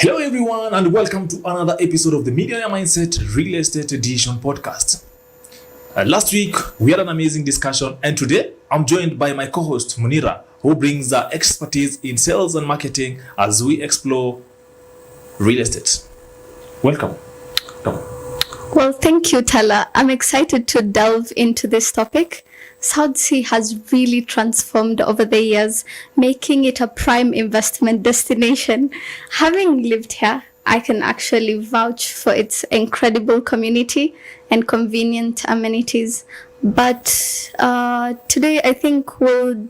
Hello everyone and welcome to another episode of the Millionaire Mindset Real Estate Edition podcast. Last week we had an amazing discussion and today I'm joined by my co-host Munira, who brings expertise in sales and marketing as we explore real estate. Welcome. Well, thank you, Tala. I'm excited to delve into this topic. South Sea has really transformed over the years, making it a prime investment destination. Having lived here, I can actually vouch for its incredible community and convenient amenities. But today, I think we'll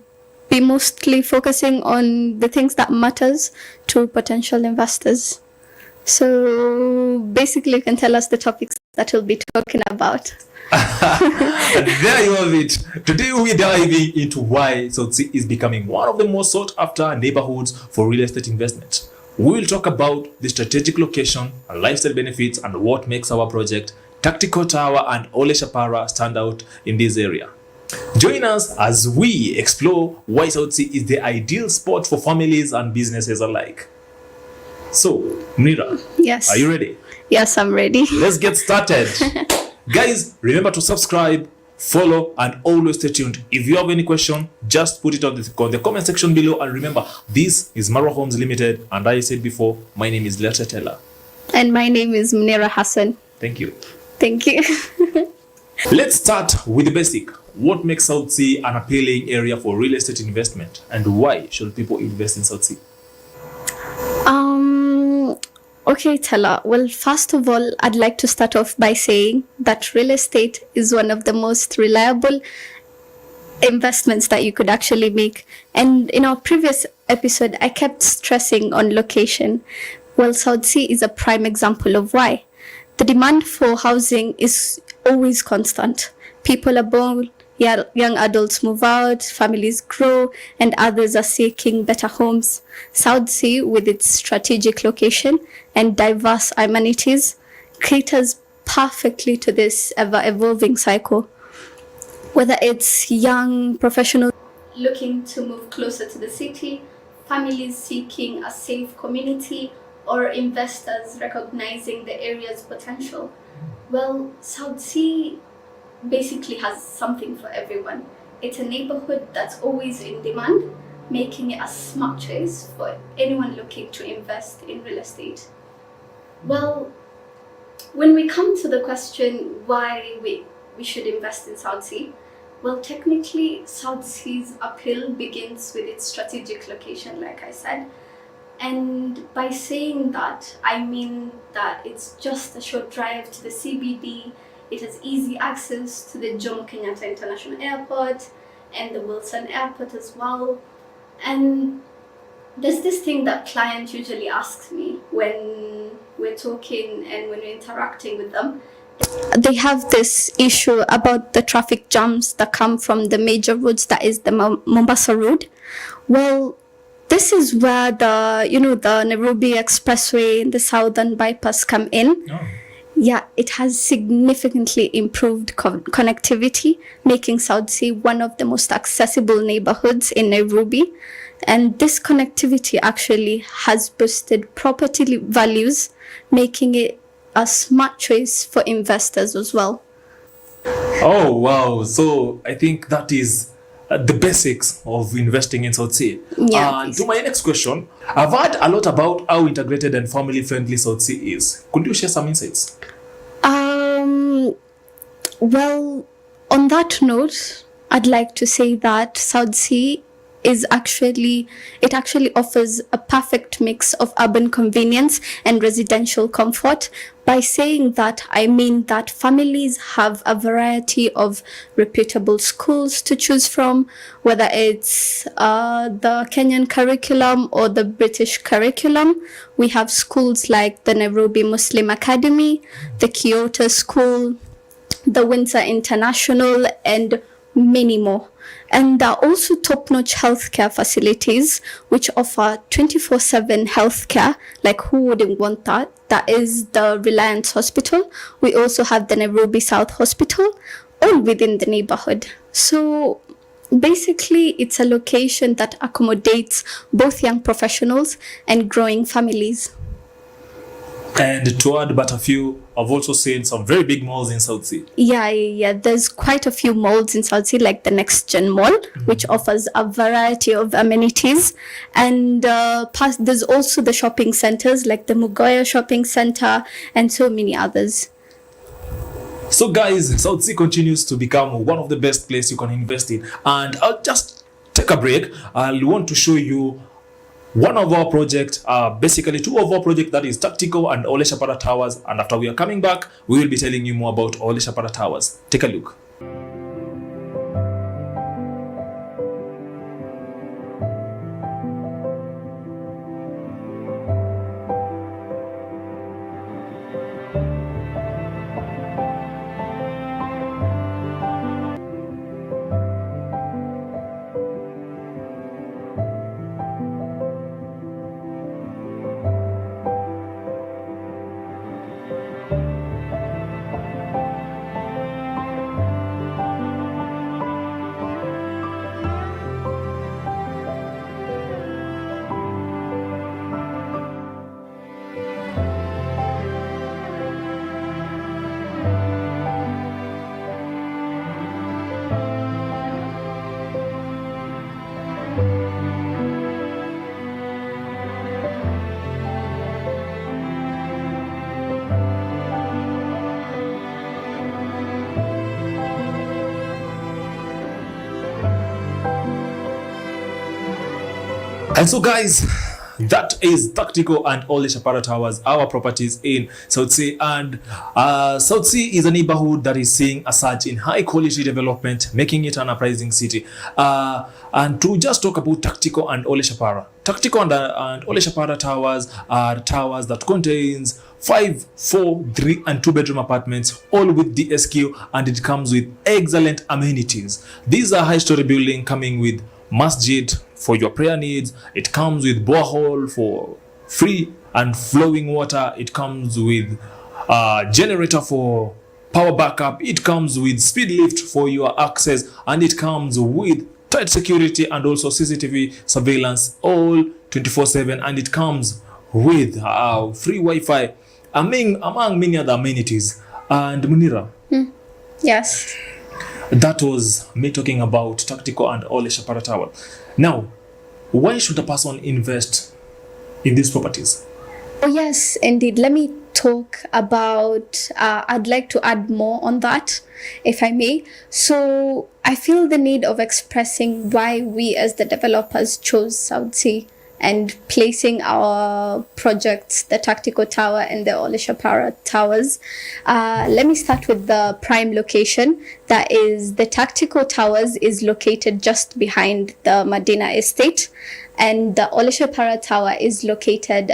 be mostly focusing on the things that matters to potential investors. So basically, you can tell us the topics that we'll be talking about. There you have it. Today we're diving into why South Sea is becoming one of the most sought after neighborhoods for real estate investment. We will talk about the strategic location, lifestyle benefits, and what makes our project Tactical Tower and Ole Shapara stand out in this area. Join us as we explore why South Sea is the ideal spot for families and businesses alike. So, Munira, Yes. are you ready? Yes, I'm ready. Let's get started. Guys, remember to subscribe, follow, and always stay tuned. If you have any question, just put it on the comment section below. And remember, this is Marwa Homes Limited. And I said before, my name is Leta Teller. And my name is Munira Hassan. Thank you. Thank you. Let's start with the basic. What makes South Sea an appealing area for real estate investment? And why should people invest in South Sea? Okay, Tala. Well, first of all, I'd like to start off by saying that real estate is one of the most reliable investments that you could actually make. And in our previous episode, I kept stressing on location. Well, South Sea is a prime example of why. The demand for housing is always constant. People are born, young adults move out, families grow, and others are seeking better homes. South Sea, with its strategic location and diverse amenities, caters perfectly to this ever-evolving cycle. Whether it's young professionals looking to move closer to the city, families seeking a safe community, or investors recognizing the area's potential, well, South Sea basically has something for everyone. It's a neighborhood that's always in demand, making it a smart choice for anyone looking to invest in real estate. Well, when we come to the question why we should invest in South Sea, well, technically, South Sea's appeal begins with its strategic location, like I said. And by saying that, I mean that it's just a short drive to the CBD. It has easy access to the Jomo Kenyatta International Airport and the Wilson Airport as well. And there's this thing that clients usually ask me when we're talking and when we're interacting with them. They have this issue about the traffic jams that come from the major roads, that is the Mombasa Road. Well, this is where the Nairobi Expressway and the Southern Bypass come in. Oh. Yeah, it has significantly improved connectivity, making South Sea one of the most accessible neighborhoods in Nairobi. And this connectivity actually has boosted property values, making it a smart choice for investors as well. Oh, wow. So I think that is the basics of investing in South Sea. Yeah. To my next question, I've heard a lot about how integrated and family-friendly South Sea is. Could you share some insights? Well, on that note, I'd like to say that South Sea actually offers a perfect mix of urban convenience and residential comfort. By saying that, I mean that families have a variety of reputable schools to choose from, whether it's the Kenyan curriculum or the British curriculum. We have schools like the Nairobi Muslim Academy, the Kyoto School, the Windsor International, and many more. And there are also top-notch healthcare facilities which offer 24/7 healthcare. Like, who wouldn't want that? That is the Reliance Hospital. We also have the Nairobi South Hospital, all within the neighborhood. So basically, it's a location that accommodates both young professionals and growing families. And to add but a few, I've also seen some very big malls in South Sea. Yeah. There's quite a few malls in South Sea, like the Next Gen Mall, which offers a variety of amenities. And there's also the shopping centers, like the Mugoya Shopping Center, and so many others. So guys, South Sea continues to become one of the best places you can invest in. And I'll just take a break. I want to show you one of our projects, basically two of our projects, that is Tactical and Ole Shapara Towers. And after we are coming back, we will be telling you more about Ole Shapara Towers. Take a look. And so guys, that is Tactical and Ole Shapara Towers, our properties in South Sea. And South Sea is a neighborhood that is seeing a surge in high quality development, making it an uprising city. And to just talk about Tactical and Ole Shapara. Tactical and Ole Shapara Towers are towers that contains 5, 4, 3 and 2 bedroom apartments, all with DSQ, and it comes with excellent amenities. These are high story building coming with masjid for your prayer needs. It comes with borehole for free and flowing water. It comes with generator for power backup. It comes with speed lift for your access, and it comes with tight security and also CCTV surveillance all 24/7, and it comes with free Wi-Fi among many other amenities. And Munira, Yes. that was me talking about Tactical and Ole Shapara Tower. Now, why should a person invest in these properties? Oh, yes, indeed. Let me talk about, I'd like to add more on that, if I may. So I feel the need of expressing why we as the developers chose South Sea and placing our projects, the Tactical Tower and the Ole Shapara Towers. Let me start with the prime location. That is, the Tactical Towers is located just behind the Medina Estate, and the Ole Shapara Tower is located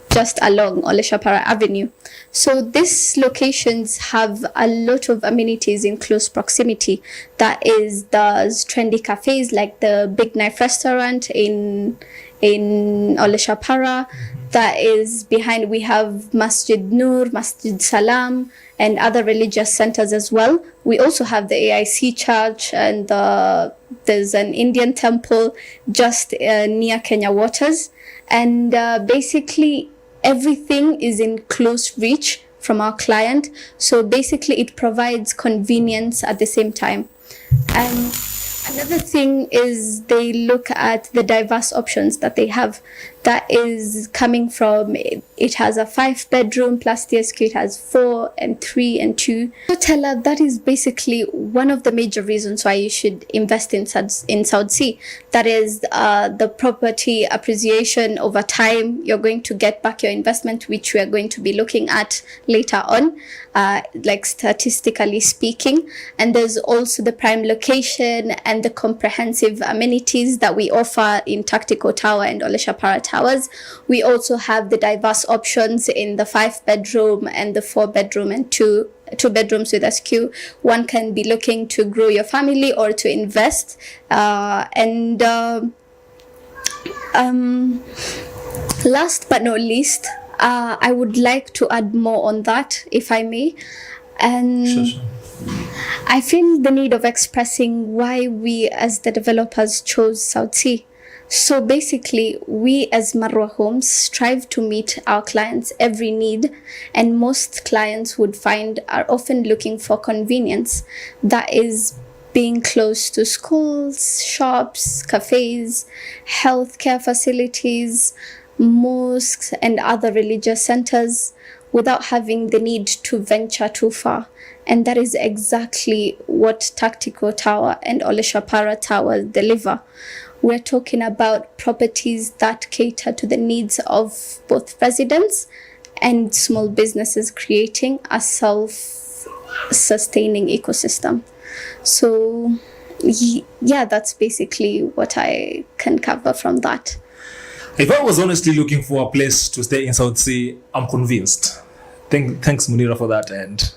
just along Ole Shapara Avenue. So these locations have a lot of amenities in close proximity. That is, there's trendy cafes like the Big Knife restaurant in Ole Shapara. That is behind, we have Masjid Nur, Masjid Salam, and other religious centers as well. We also have the AIC church, and there's an Indian temple just near Kenya Waters. And basically everything is in close reach from our client. So basically it provides convenience at the same time. And another thing is they look at the diverse options that they have. That is coming from, it has a 5 bedroom plus DSQ, it has 4 and 3 and 2. So Tella, that is basically one of the major reasons why you should invest in South Sea. That is the property appreciation over time. You're going to get back your investment, which we are going to be looking at later on, like statistically speaking. And there's also the prime location and the comprehensive amenities that we offer in Tactical Tower and Ole Shapara Towers. We also have the diverse options in the 5 bedroom and the 4 bedroom and two bedrooms with SQ. One can be looking to grow your family or to invest. Last but not least, I would like to add more on that, if I may. And Sure. I feel the need of expressing why we as the developers chose South Sea. So basically, we as Marwa Homes strive to meet our clients' every need, and most clients would find are often looking for convenience. That is being close to schools, shops, cafes, healthcare facilities, mosques, and other religious centers without having the need to venture too far. And that is exactly what Tactical Tower and Oleshapara Tower deliver. We're talking about properties that cater to the needs of both residents and small businesses, creating a self-sustaining ecosystem. So, yeah, that's basically what I can cover from that. If I was honestly looking for a place to stay in South Sea, I'm convinced. Thanks, Munira, for that. And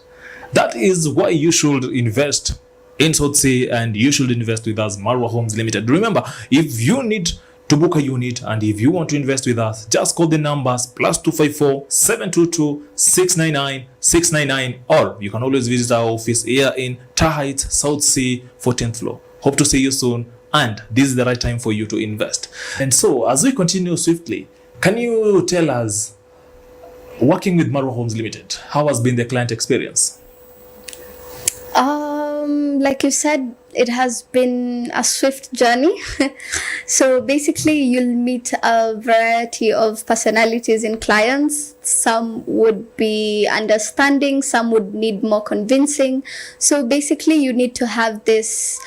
that is why you should invest in South Sea, and you should invest with us, Marwa Homes Limited. Remember, if you need to book a unit and if you want to invest with us, just call the numbers +254 722 699 699, or you can always visit our office here in Tahit, South Sea, 14th floor. Hope to see you soon, and this is the right time for you to invest. And so, as we continue swiftly, can you tell us, working with Marwa Homes Limited, how has been the client experience? Like you said, it has been a swift journey. So basically, you'll meet a variety of personalities in clients. Some would be understanding, some would need more convincing. So basically, you need to have this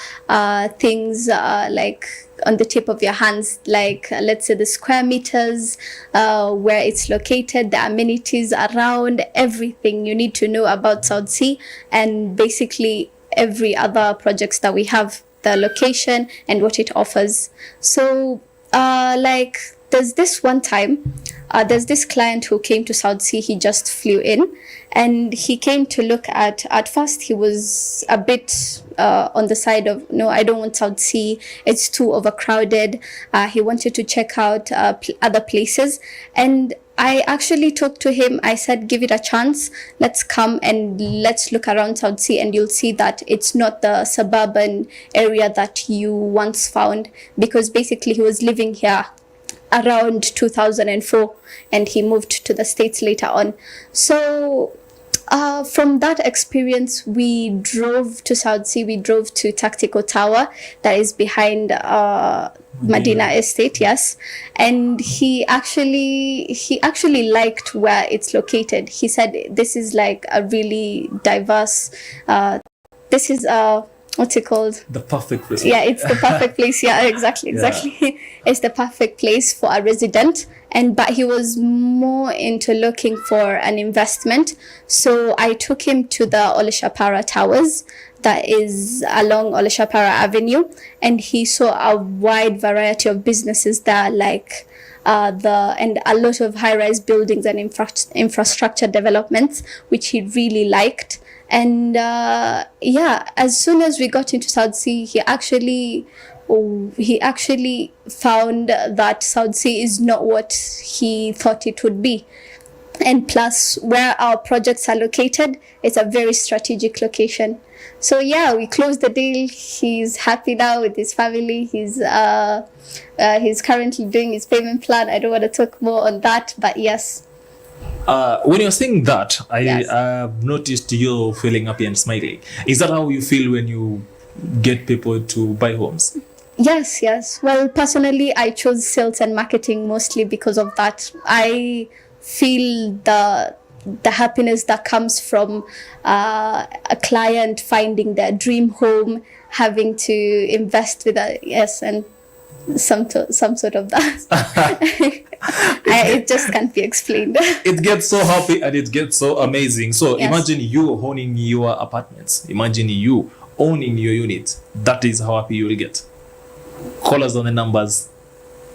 things like on the tip of your hands, like let's say the square meters, where it's located, the amenities around, everything you need to know about South Sea, and basically every other projects that we have, the location and what it offers. So like there's this one time, there's this client who came to South Sea. He just flew in and he came to look at first he was a bit on the side of, no, I don't want South Sea, it's too overcrowded. He wanted to check out other places, and I actually talked to him. I said, give it a chance. Let's come and let's look around South Sea, and you'll see that it's not the suburban area that you once found, because basically he was living here around 2004 and he moved to the States later on. So from that experience, we drove to South Sea. We drove to Tactical Tower that is behind Medina Estate, yes. And he actually liked where it's located. He said this is like a really diverse, this is what's it called? The perfect place. Yeah, it's the perfect place. Yeah, exactly. Yeah. It's the perfect place for a resident. But he was more into looking for an investment. So I took him to the Oleshapara Towers that is along Oleshapara Avenue, and he saw a wide variety of businesses there, like and a lot of high-rise buildings and infrastructure developments, which he really liked. And as soon as we got into South Sea, he actually found that South Sea is not what he thought it would be. And plus, where our projects are located, it's a very strategic location. So yeah, we closed the deal. He's happy now with his family. He's currently doing his payment plan. I don't want to talk more on that, but yes. When you're saying that, Yes. I've noticed you feeling happy and smiling. Is that how you feel when you get people to buy homes? Yes. Well, personally, I chose sales and marketing mostly because of that. I feel the happiness that comes from a client finding their dream home, having to invest with and some sort of that. It just can't be explained. It gets so happy and it gets so amazing. So Yes. Imagine you owning your apartments. Imagine you owning your units. That is how happy you will get. Call us on the numbers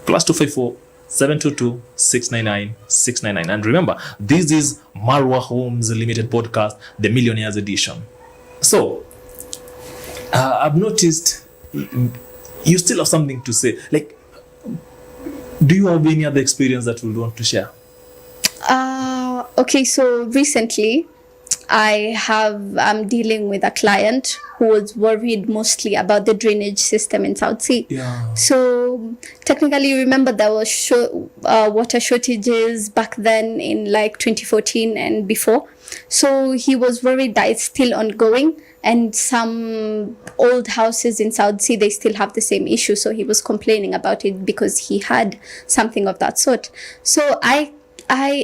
+254 722 699 699. And remember, this is Marwa Homes Limited podcast, the Millionaires Edition. So I've noticed you still have something to say. Like, do you have any other experience that you would want to share? Okay, so recently I'm dealing with a client who who was worried mostly about the drainage system in South Sea. Yeah. So technically, you remember there was water shortages back then in like 2014 and before. So he was worried that it's still ongoing, and some old houses in South Sea, they still have the same issue. So he was complaining about it because he had something of that sort. So I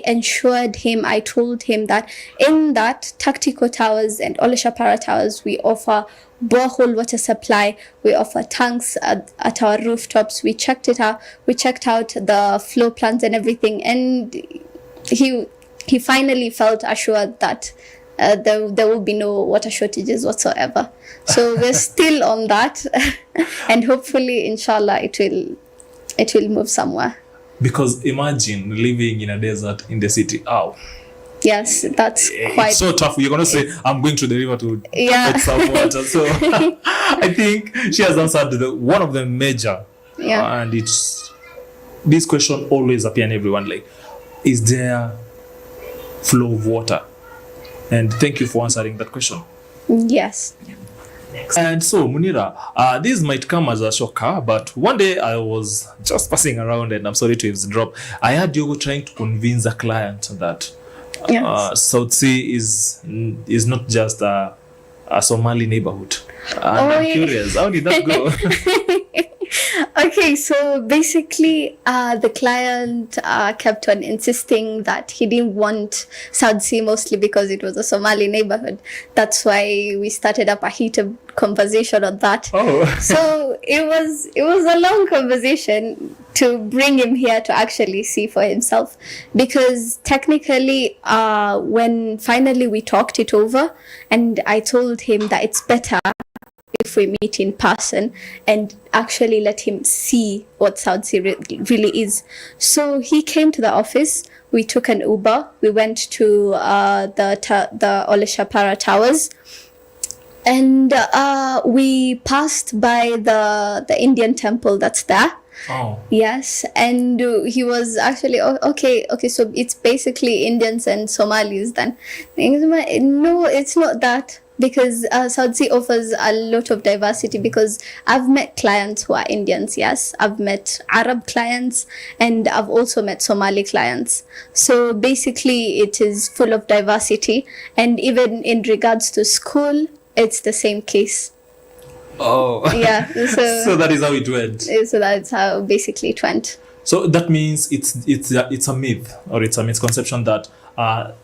ensured him, I told him that in that Tactical Towers and Oleshapara Towers, we offer borehole water supply, we offer tanks at our rooftops. We checked it out, we checked out the flow plans and everything, and he finally felt assured that there will be no water shortages whatsoever. So we're still on that, and hopefully, inshallah, it will move somewhere. Because imagine living in a desert in the city. Oh, yes, that's quite. It's so tough. You're gonna say, "I'm going to the river to get some water." So I think she has answered one of the major. Yeah. And this question always appear in everyone. Like, is there flow of water? And thank you for answering that question. Yes. And so, Munira, this might come as a shocker, but one day I was just passing around, and I'm sorry to eavesdrop. I heard you were trying to convince a client that South Sea is not just a Somali neighborhood. And I'm curious, how did that go? Okay, so basically, the client kept on insisting that he didn't want South Sea, mostly because it was a Somali neighborhood. That's why we started up a heated conversation on that. Oh. So it was a long conversation to bring him here to actually see for himself, because technically, when finally we talked it over, and I told him that it's better if we meet in person and actually let him see what South Sea really is. So he came to the office. We took an Uber. We went to the Oleshapara Towers, and we passed by the Indian temple that's there. Oh. Yes, and he was actually okay. So it's basically Indians and Somalis then. No, it's not that. Because South Sea offers a lot of diversity, because I've met clients who are Indians, yes. I've met Arab clients, and I've also met Somali clients. So basically it is full of diversity, and even in regards to school, it's the same case. Oh. Yeah. So that is how it went. So that's how basically it went. So that means it's a myth, or it's a misconception that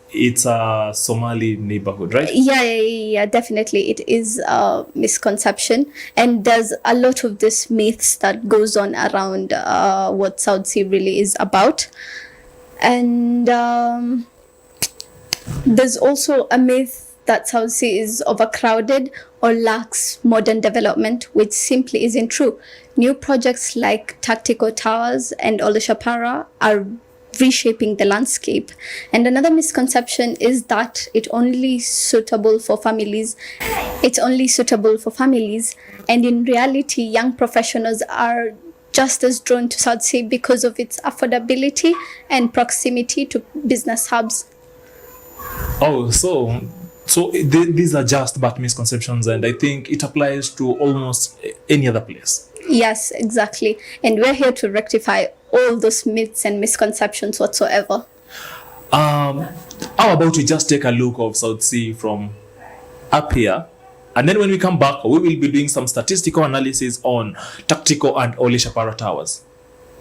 it's a Somali neighborhood, right? Yeah, definitely. It is a misconception, and there's a lot of this myths that goes on around what South Sea really is about. And there's also a myth that South Sea is overcrowded or lacks modern development, which simply isn't true. New projects like Tactical Towers and Oleshapara are reshaping the landscape. And another misconception is that it's only suitable for families. And in reality, young professionals are just as drawn to South Sea because of its affordability and proximity to business hubs. Oh, so these are just but misconceptions, and I think it applies to almost any other place. Yes, exactly. And we're here to rectify all those myths and misconceptions whatsoever. How about we just take a look of South Sea from up here, and then when we come back, we will be doing some statistical analysis on Tactical and Oleshapara Towers.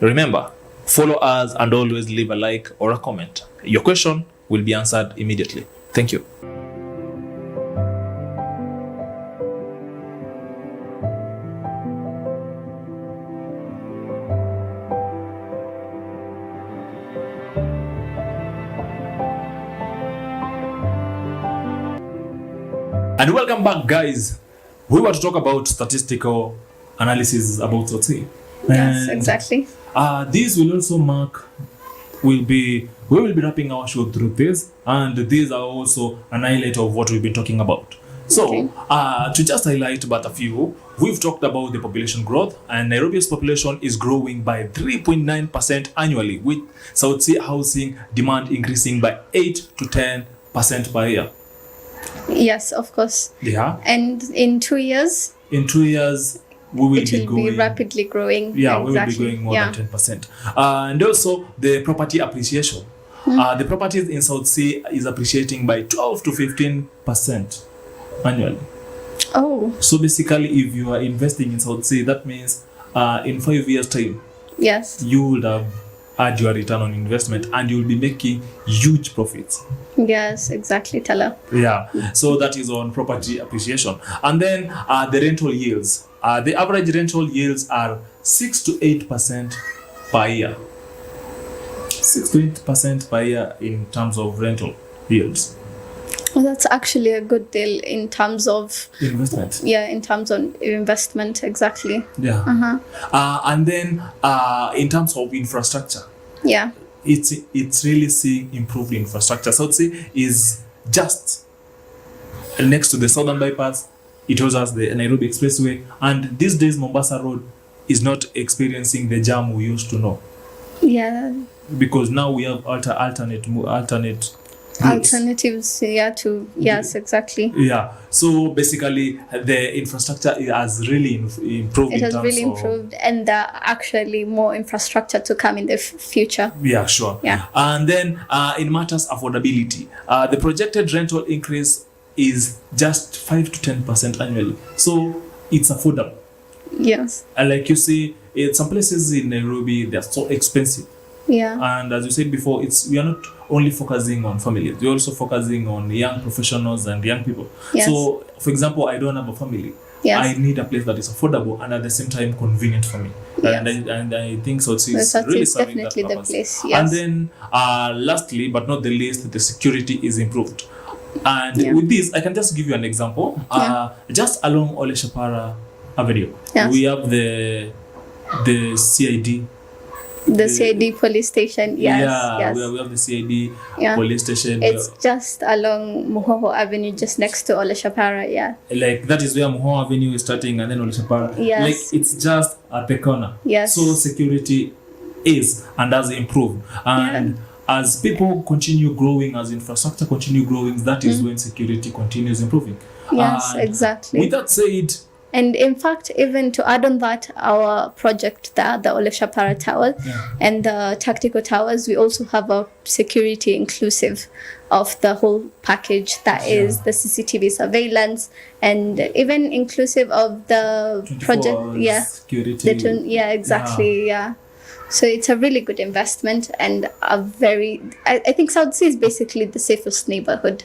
Remember, follow us and always leave a like or a comment. Your question will be answered immediately. Thank you. And welcome back, guys. We were to talk about statistical analysis about South Sea. Yes, exactly. This will also we will be wrapping our show through this, and these are also an highlight of what we've been talking about. So, to just highlight but a few, we've talked about the population growth, and Nairobi's population is growing by 3.9% annually, with South Sea housing demand increasing by 8 to 10% per year. Yes, of course. Yeah. And in 2 years, In 2 years, we will it be will going. be rapidly growing. Yeah, we will be Exactly. going more Yeah. than 10%. And also the property appreciation. The properties in South Sea is appreciating by 12 to 15% annually. Oh, So basically, if you are investing in South Sea, that means in 5 years' time, yes. you would have had your return on investment and you will be making huge profits. Yes, exactly, Tala. Yeah, so that is on property appreciation. And then the rental yields. The average rental yields are 6 to 8% per year. 6 to 8% per year in terms of rental yields. Well, that's actually a good deal in terms of, Investment. yeah, in terms of investment, exactly. Yeah. And then in terms of infrastructure, Yeah. it's really seeing improved infrastructure. South Sea is just next to the Southern Bypass. It was as the Nairobi Expressway, and these days Mombasa Road is not experiencing the jam we used to know, Yeah. because now we have alternate routes. Alternatives, yeah, to, yes, exactly. Yeah, so basically the infrastructure has really improved. It in has terms really of- improved, and there are actually more infrastructure to come in the future. Yeah, sure. Yeah. And then in matters affordability, the projected rental increase is just 5 to 10% annually. So it's affordable. Yes. And like you see, some places in Nairobi, they're so expensive. Yeah. And as you said before, we are not only focusing on families, we're also focusing on young professionals and young people. Yes. So, for example, I don't have a family. Yes. I need a place that is affordable and at the same time convenient for me. Yes. And I think so. It's That really is serving that definitely the purpose. place. And Yes. then, lastly but not the least, the security is improved. And Yeah. with this, I can just give you an example. Just along Ole Shapara Avenue, Yes. we have the CID. The CID police station. Yes. Yeah, Yes. we have the CID Yeah. police station. It's just along Muhoho Avenue, just next to Ole Shapara. Yeah. Like that is where Muhoa Avenue is starting, and then Ole Shapara. Yes. Like it's just at the corner. Yes. So security is and has improved. And as people continue growing, as infrastructure continue growing, that is when security continues improving. Yes, And exactly. With that said, And in fact, even to add on that, our project there, the Ole Shapara Tower and the Tactical Towers, we also have a security inclusive of the whole package that is the CCTV surveillance and even inclusive of the 24 project. hours Yeah. security. Yeah, exactly. Yeah. So it's a really good investment and a very, I think South Sea is basically the safest neighborhood.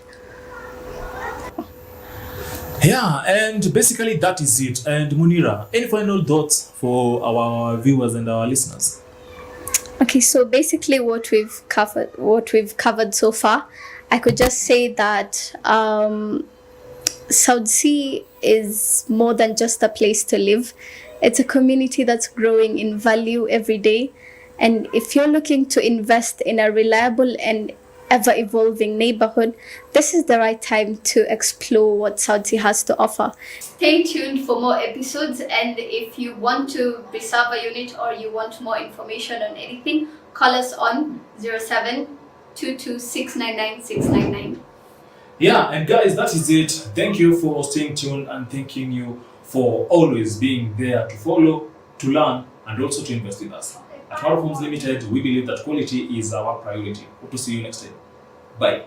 Yeah, and basically that is it. And Munira, any final thoughts for our viewers and our listeners? Okay, so basically what we've covered so far, I could just say that South Sea is more than just a place to live. It's a community that's growing in value every day. And if you're looking to invest in a reliable and ever-evolving neighborhood, this is the right time to explore what South Sea has to offer. Stay tuned for more episodes, and if you want to reserve a unit or you want more information on anything, call us on 0722699699. Yeah, and guys, that is it. Thank you for staying tuned and thanking you for always being there to follow, to learn, and also to invest with us. At Marwa Limited, we believe that quality is our priority. Hope to see you next time. Bye.